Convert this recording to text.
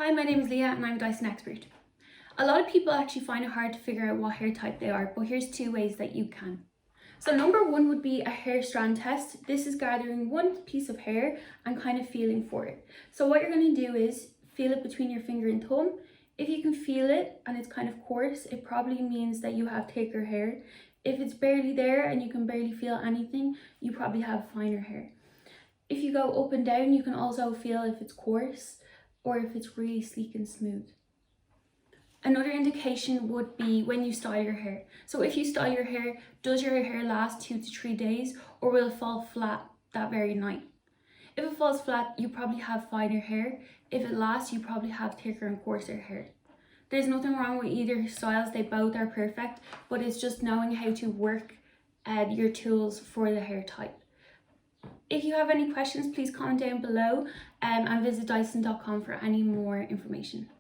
Hi, my name is Leah and I'm a Dyson expert. A lot of people actually find it hard to figure out what hair type they are, but here's 2 ways that you can. So number 1 would be a hair strand test. This is gathering one piece of hair and kind of feeling for it. So what you're going to do is feel it between your finger and thumb. If you can feel it and it's kind of coarse, it probably means that you have thicker hair. If it's barely there and you can barely feel anything, you probably have finer hair. If you go up and down, you can also feel if it's coarse or if it's really sleek and smooth. Another indication would be when you style your hair. So if you style your hair, does your hair last 2 to 3 days or will it fall flat that very night? If it falls flat, you probably have finer hair. If it lasts, you probably have thicker and coarser hair. There's nothing wrong with either styles, they both are perfect, but it's just knowing how to work your tools for the hair type. If you have any questions, please comment down below and visit dyson.com for any more information.